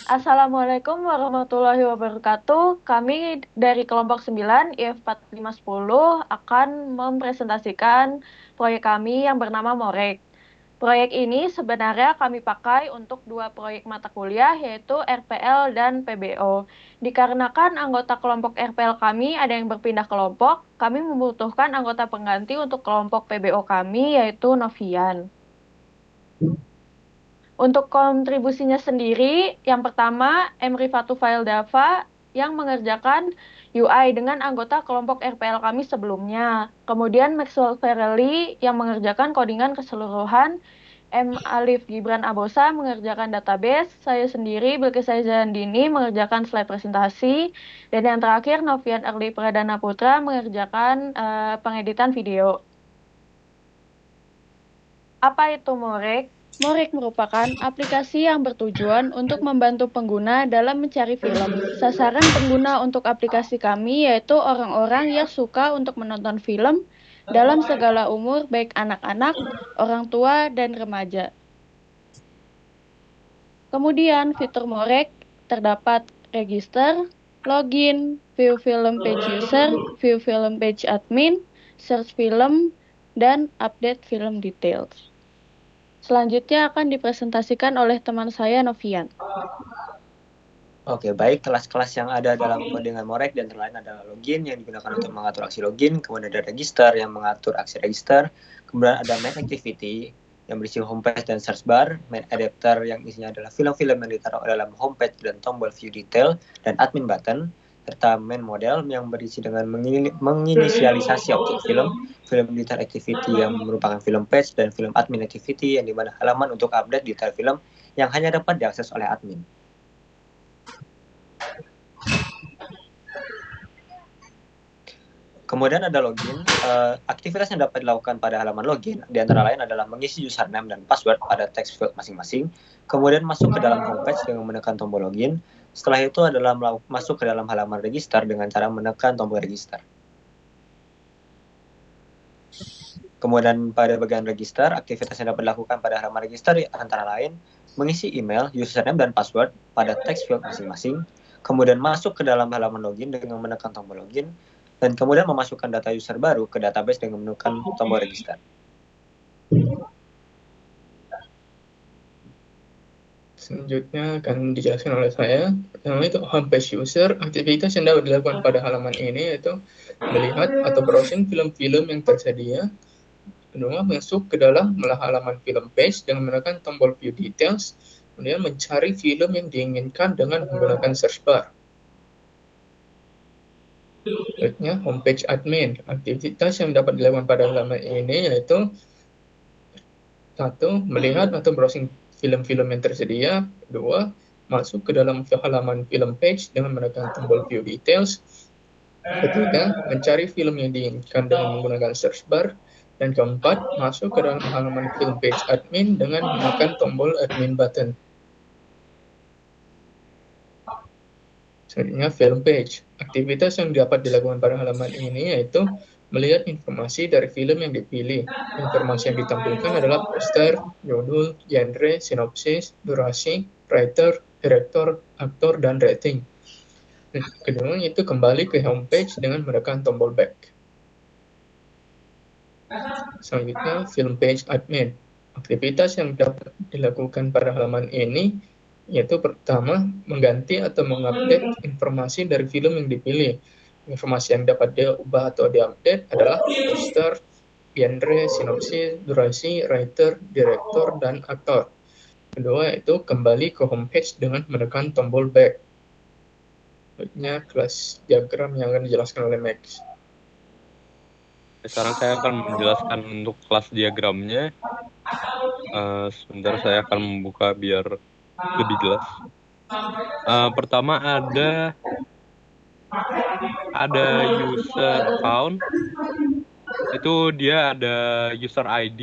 Assalamualaikum warahmatullahi wabarakatuh. Kami dari kelompok 9 IF4510 akan mempresentasikan proyek kami yang bernama Morek. Proyek ini sebenarnya kami pakai untuk dua proyek mata kuliah yaitu RPL dan PBO. Dikarenakan anggota kelompok RPL kami ada yang berpindah kelompok, kami membutuhkan anggota pengganti untuk kelompok PBO kami yaitu Novian. Untuk kontribusinya sendiri, yang pertama, Emri Fatu Faildava yang mengerjakan UI dengan anggota kelompok RPL kami sebelumnya. Kemudian Maxwell Verelli yang mengerjakan codingan keseluruhan. M. Alif Gibran Abosa mengerjakan database. Saya sendiri, Bilkis Dini, mengerjakan slide presentasi. Dan yang terakhir, Novian Erli Pradana Putra mengerjakan pengeditan video. Apa itu Morek? Morek merupakan aplikasi yang bertujuan untuk membantu pengguna dalam mencari film. Sasaran pengguna untuk aplikasi kami yaitu orang-orang yang suka untuk menonton film dalam segala umur, baik anak-anak, orang tua, dan remaja. Kemudian fitur Morek terdapat register, login, view film page user, view film page admin, search film, dan update film details. Selanjutnya akan dipresentasikan oleh teman saya, Novian. Oke, baik. Kelas-kelas yang ada dalam codingan Morek dan lain adalah login yang digunakan untuk mengatur aksi login, kemudian ada register yang mengatur aksi register, kemudian ada main activity yang berisi homepage dan search bar, main adapter yang isinya adalah film-film yang ditaruh dalam homepage dan tombol view detail, dan admin button, serta main model yang berisi dengan menginisialisasi objek film, film detail activity yang merupakan film page, dan film admin activity yang dimana halaman untuk update detail film yang hanya dapat diakses oleh admin. Kemudian ada login. Aktivitas yang dapat dilakukan pada halaman login di antara lain adalah mengisi username dan password pada text field masing-masing, kemudian masuk ke dalam homepage dengan menekan tombol login. Setelah itu adalah masuk ke dalam halaman register dengan cara menekan tombol register. Kemudian pada bagian register, aktivitas yang dapat dilakukan pada halaman register antara lain mengisi email, username, dan password pada text field masing-masing, kemudian masuk ke dalam halaman login dengan menekan tombol login, dan kemudian memasukkan data user baru ke database dengan menekan tombol register. Selanjutnya akan dijelaskan oleh saya. Pertama itu homepage user. Aktivitas yang dapat dilakukan pada halaman ini yaitu melihat atau browsing film-film yang tersedia. Kedua, masuk ke dalam halaman film page dengan menekan tombol view details. Kemudian mencari film yang diinginkan dengan menggunakan search bar. Selanjutnya, homepage admin. Aktivitas yang dapat dilakukan pada halaman ini yaitu satu, melihat atau browsing film-film yang tersedia. Kedua, masuk ke dalam halaman film page dengan menekan tombol view details. Ketiga, mencari film yang diinginkan dengan menggunakan search bar. Dan keempat, masuk ke dalam halaman film page admin dengan menekan tombol admin button. Selanjutnya, film page. Aktivitas yang dapat dilakukan pada halaman ini yaitu melihat informasi dari film yang dipilih. Informasi yang ditampilkan adalah poster, judul, genre, sinopsis, durasi, writer, director, aktor, dan rating. Kedua, itu kembali ke homepage dengan menekan tombol back. Selanjutnya, film page admin. Aktivitas yang dapat dilakukan pada halaman ini yaitu pertama, mengganti atau mengupdate informasi dari film yang dipilih. Informasi yang dapat diubah atau diupdate adalah poster, genre, sinopsis, durasi, writer, director, dan aktor. Kedua, yaitu kembali ke homepage dengan menekan tombol back. Selanjutnya, kelas diagram yang akan dijelaskan oleh Max. Sekarang saya akan menjelaskan untuk kelas diagramnya. Sebentar saya akan membuka biar lebih jelas. Pertama ada user account. Itu dia ada user ID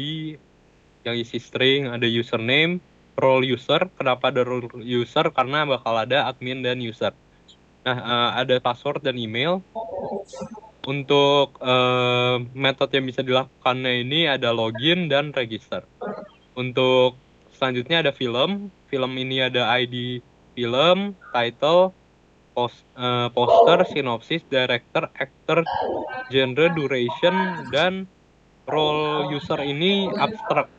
yang isi string, ada username, role user. Kenapa ada role user? Karena bakal ada admin dan user. Nah, ada password dan email. Untuk metode yang bisa dilakukannya ini ada login dan register. Untuk selanjutnya ada film. Film ini ada ID film, title, poster, sinopsis, director, actor, genre, duration, dan role user ini abstrak.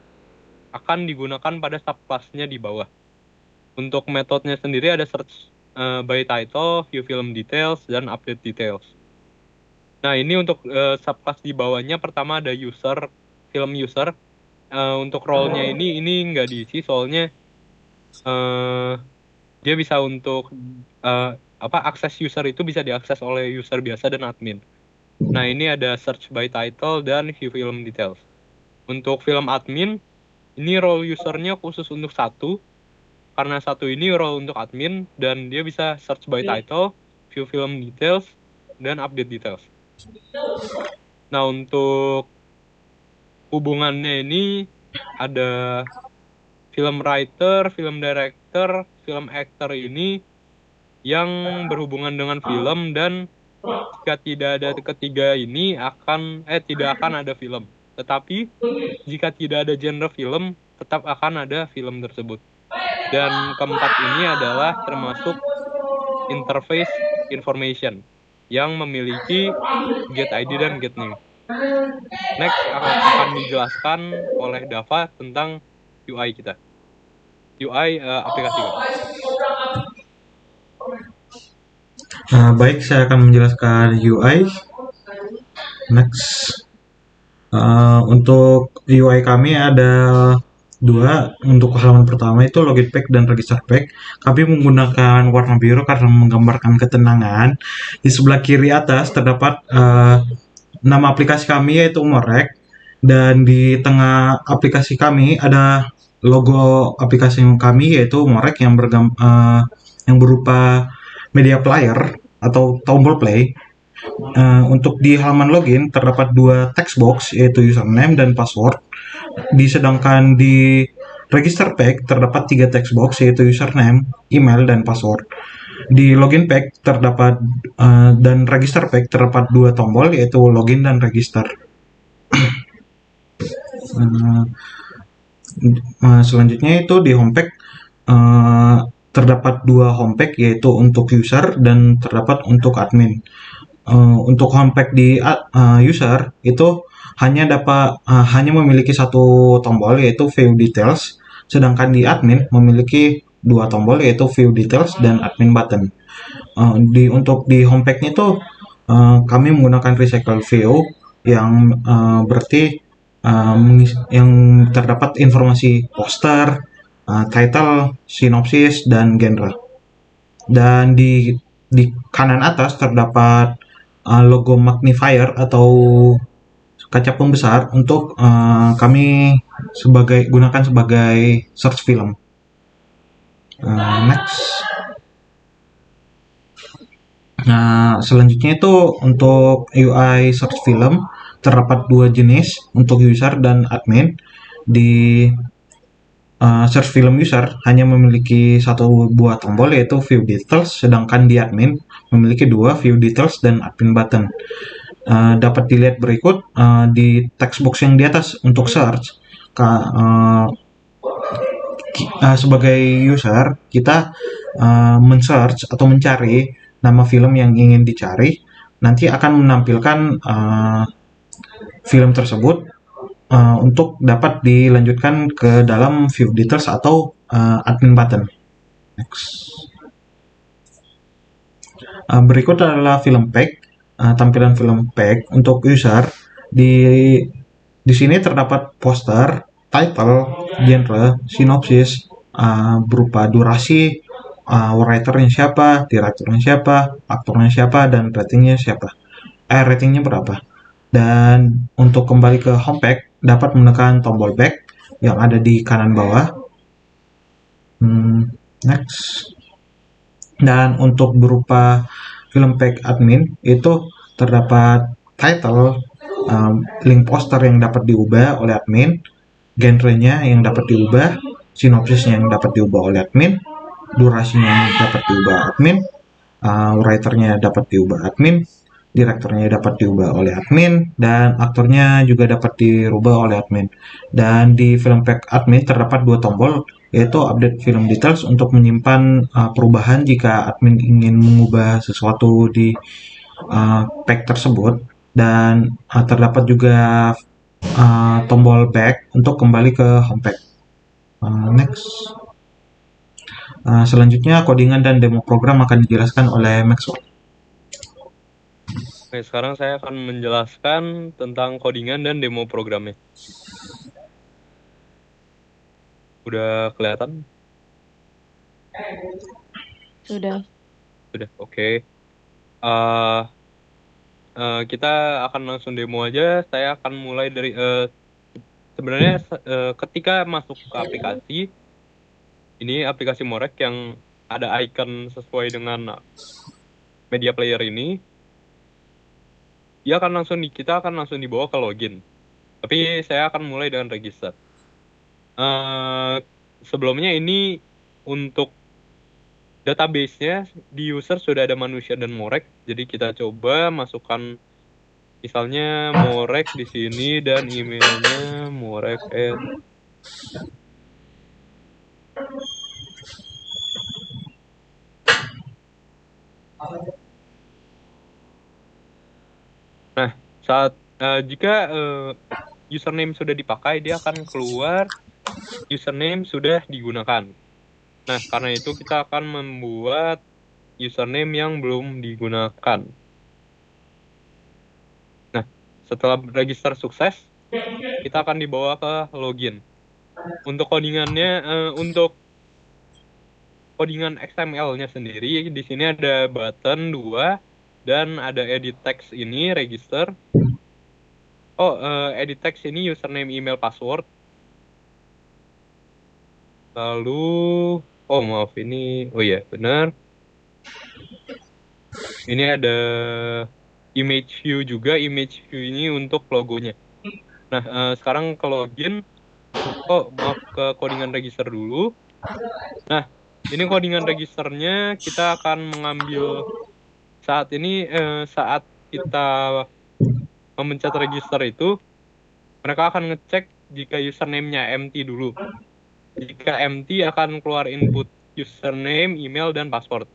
Akan digunakan pada subclass-nya di bawah. Untuk metodenya sendiri ada search by title, view film details, dan update details. Nah, ini untuk subclass di bawahnya pertama ada user, film user. Untuk role-nya ini nggak diisi soalnya dia bisa untuk akses user itu bisa diakses oleh user biasa dan admin. Nah, ini ada search by title dan view film details. Untuk film admin, ini role usernya khusus untuk satu, karena satu ini role untuk admin, dan dia bisa search by title, view film details, dan update details. Nah, untuk hubungannya ini ada film writer, film director, film actor ini yang berhubungan dengan film, dan jika tidak ada ketiga ini tidak akan ada film. Tetapi jika tidak ada genre film, tetap akan ada film tersebut. Dan keempat ini adalah termasuk interface information yang memiliki get ID dan get name. Next akan dijelaskan oleh Dava tentang UI kita. UI aplikasi kita. Baik, saya akan menjelaskan UI. Next, untuk UI kami ada dua. Untuk halaman pertama itu login page dan register page. Kami menggunakan warna biru karena menggambarkan ketenangan. Di sebelah kiri atas terdapat nama aplikasi kami yaitu Morek, dan di tengah aplikasi kami ada logo aplikasi kami yaitu Morek yang berupa media player atau tombol play. Untuk di halaman login terdapat dua text box yaitu username dan password. Sedangkan di register page terdapat tiga text box yaitu username, email, dan password. Di login page terdapat dan register page terdapat dua tombol yaitu login dan register. Selanjutnya itu di home page terdapat dua home page yaitu untuk user dan terdapat untuk admin. Untuk home page di user itu hanya memiliki satu tombol yaitu view details, sedangkan di admin memiliki dua tombol yaitu view details dan admin button. Untuk di home page-nya itu kami menggunakan recycle view yang berarti yang terdapat informasi poster, title, sinopsis, dan genre. Dan di kanan atas terdapat logo magnifier atau kaca pembesar untuk kami gunakan sebagai search film. Next. Nah, selanjutnya itu untuk UI search film terdapat dua jenis untuk user dan admin. Di search film user hanya memiliki satu buah tombol yaitu view details, sedangkan di admin memiliki dua view details dan admin button. Dapat dilihat berikut di text box yang di atas untuk search. Sebagai user kita men-search atau mencari nama film yang ingin dicari, nanti akan menampilkan film tersebut untuk dapat dilanjutkan ke dalam view details atau admin button. Next. Berikut adalah film pack, tampilan film pack untuk user. Di sini terdapat poster, title, genre, sinopsis, berupa durasi, writernya siapa, direkturnya siapa, aktornya siapa, dan ratingnya siapa. Ratingnya berapa. Dan untuk kembali ke home pack, dapat menekan tombol back yang ada di kanan bawah. Next. Dan untuk berupa film pack admin itu terdapat title, link poster yang dapat diubah oleh admin, genrenya yang dapat diubah, sinopsisnya yang dapat diubah oleh admin, durasinya yang dapat diubah admin, writernya dapat diubah admin, direkturnya dapat diubah oleh admin, dan aktornya juga dapat dirubah oleh admin. Dan di film pack admin terdapat dua tombol yaitu update film details untuk menyimpan perubahan jika admin ingin mengubah sesuatu di pack tersebut, dan terdapat juga tombol back untuk kembali ke home pack. Next. Selanjutnya codingan dan demo program akan dijelaskan oleh Maxwell. Oke, sekarang saya akan menjelaskan tentang codingan dan demo programnya. Udah kelihatan? Sudah. Sudah, oke. Kita akan langsung demo aja. Saya akan mulai dari sebenarnya ketika masuk ke aplikasi, ini aplikasi Morek yang ada icon sesuai dengan media player ini, kita akan langsung dibawa ke login. Tapi saya akan mulai dengan register. Sebelumnya ini untuk database-nya di user sudah ada manusia dan Morek. Jadi kita coba masukkan misalnya Morek di sini dan emailnya Morek. Nah, jika username sudah dipakai, dia akan keluar username sudah digunakan. Nah, karena itu kita akan membuat username yang belum digunakan. Nah, setelah register sukses, kita akan dibawa ke login. Untuk codingannya, untuk codingan XML-nya sendiri, di sini ada button 2 dan ada edit text ini register. Edit text ini username, email, password. Lalu, maaf ini, benar. Ini ada image view juga, image view ini untuk logonya. Nah, sekarang ke login, ke codingan register dulu. Nah, ini codingan registernya kita akan mengambil saat ini, saat kita memencet register itu, mereka akan ngecek jika username-nya empty dulu. Jika empty akan keluar input username, email, dan password.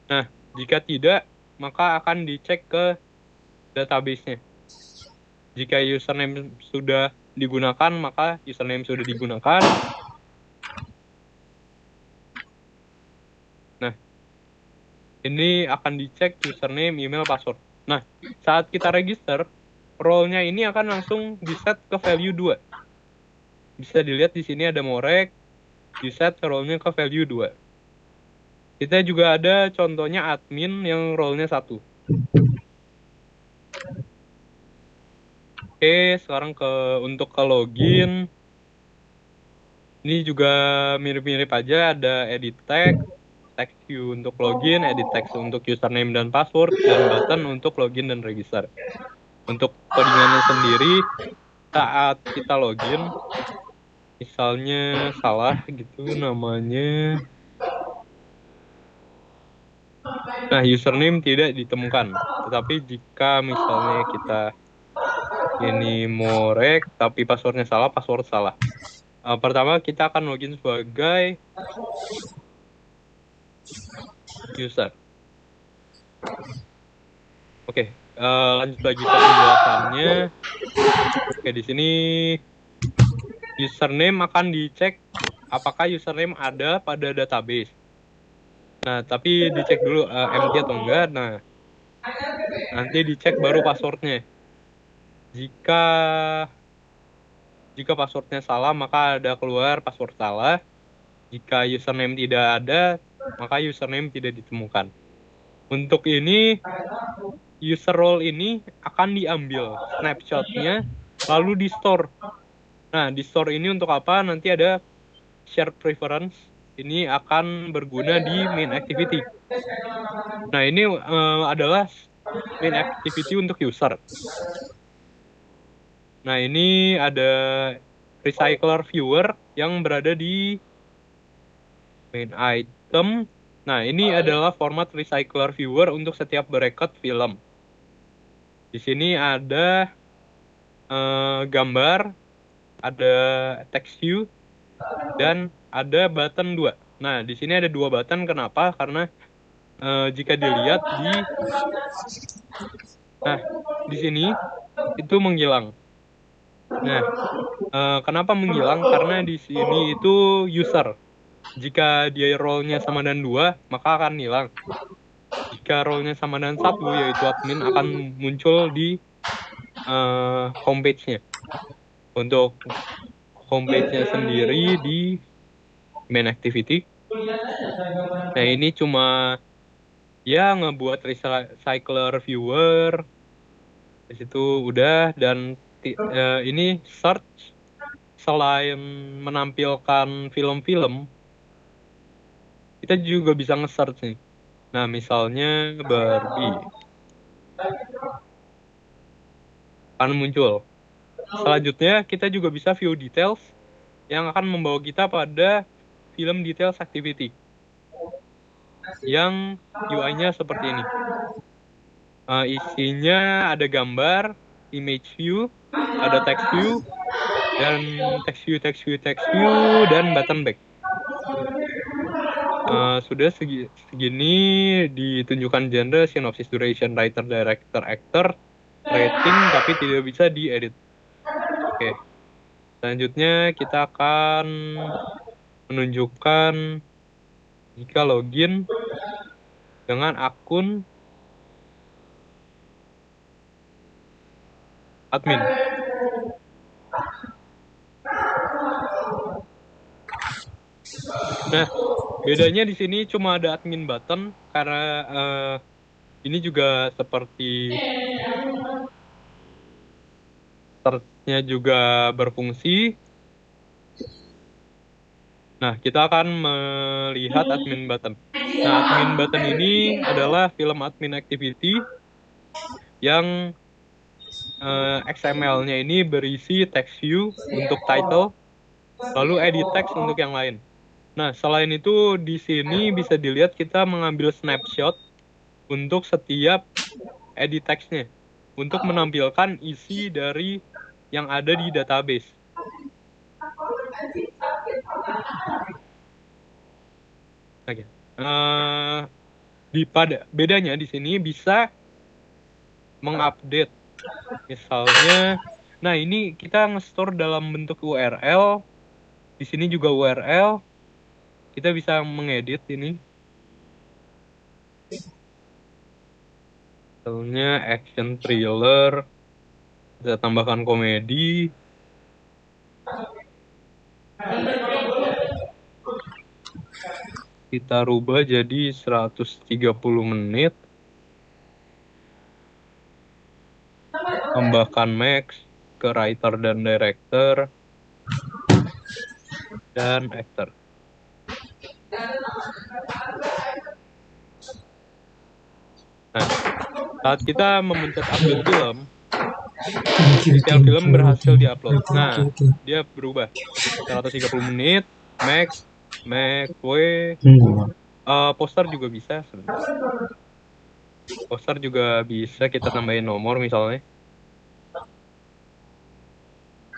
Nah, jika tidak, maka akan dicek ke database-nya. Jika username sudah digunakan, maka username sudah digunakan. Nah, ini akan dicek username, email, password. Nah, saat kita register, role-nya ini akan langsung di-set ke value 2. Bisa dilihat di sini ada Morek, di-set role-nya ke value 2. Kita juga ada contohnya admin yang role-nya 1. Oke, sekarang untuk ke login. Ini juga mirip-mirip aja, ada edit text view untuk login, edit text untuk username dan password, dan button untuk login dan register. Untuk codingannya sendiri, saat kita login, misalnya salah gitu namanya. Nah, username tidak ditemukan. Tetapi jika misalnya kita ini Morek, tapi passwordnya salah, password salah. Pertama, kita akan login sebagai user. Oke, lanjut lagi ke penjelasannya. Oke, di sini username akan dicek apakah username ada pada database. Nah, tapi dicek dulu empty atau enggak. Nah, nanti dicek baru passwordnya. Jika passwordnya salah, maka ada keluar password salah. Jika username tidak ada, maka username tidak ditemukan. Untuk ini, user role ini akan diambil snapshotnya, lalu di-store. Nah, di-store ini untuk apa? Nanti ada share preference. Ini akan berguna di main activity. Nah, ini adalah main activity untuk user. Nah, ini ada recycler viewer yang berada di main item. Nah, ini adalah format recycler viewer untuk setiap bracket film. Di sini ada gambar, ada text view, dan ada button 2. Nah, di sini ada 2 button. Kenapa? Karena jika dilihat di sini itu menghilang. Nah, kenapa menghilang? Karena di sini itu user. Jika dia role-nya sama dengan 2, maka akan hilang. Jika role-nya sama dengan 1, yaitu admin, akan muncul di homepage-nya. Untuk homepage-nya sendiri di main activity. Nah, ini cuma ya ngebuat recycler viewer. Di situ udah, dan ini search selain menampilkan film-film, kita juga bisa nge-search nih. Nah, misalnya Barbie akan muncul. Selanjutnya kita juga bisa view details yang akan membawa kita pada film details activity yang UI-nya seperti ini. Isinya ada gambar, image view, ada text view, dan text view, dan button back. Sudah segini ditunjukkan genre, synopsis, duration, writer, director, actor, rating, tapi tidak bisa diedit. Oke. Selanjutnya kita akan menunjukkan jika login dengan akun admin. Nah, bedanya di sini cuma ada admin button karena ini juga seperti search-nya juga berfungsi. Nah, kita akan melihat admin button. Nah, admin button ini adalah film admin activity yang XML-nya ini berisi text view untuk title, lalu edit text untuk yang lain. Nah, selain itu di sini bisa dilihat kita mengambil snapshot untuk setiap edit text-nya untuk menampilkan isi dari yang ada di database. Oke. Bedanya di sini bisa mengupdate. Misalnya, nah ini kita nge-store dalam bentuk URL. Di sini juga URL. Kita bisa mengedit ini. Misalnya action thriller. Kita tambahkan komedi. Kita rubah jadi 130 menit. Tambahkan max ke writer dan director dan actor. Nah, saat kita memencet upload film, detail film berhasil diupload. Nah, dia berubah 130 menit, max, poster juga bisa sebenarnya. Poster juga bisa kita tambahin nomor misalnya.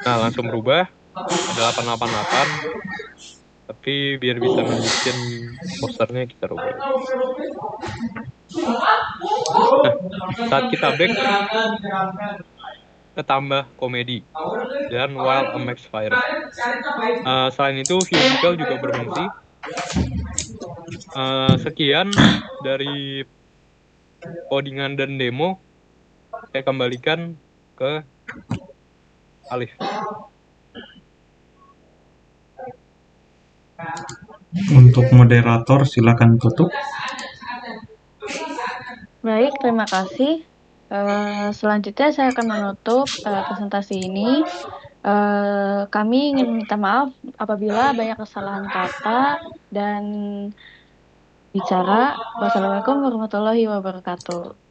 Nah, langsung berubah ada 888, tapi biar bisa nunjukin posternya kita rubah. Nah, saat kita back, kita tambah komedi dan Wild Max Virus. Selain itu, view detail juga berfungsi. Sekian dari codingan dan demo. Saya kembalikan ke Alif. Untuk moderator silakan tutup. Baik, terima kasih. Selanjutnya saya akan menutup presentasi ini. Kami ingin minta maaf apabila banyak kesalahan kata dan bicara. Wassalamualaikum warahmatullahi wabarakatuh.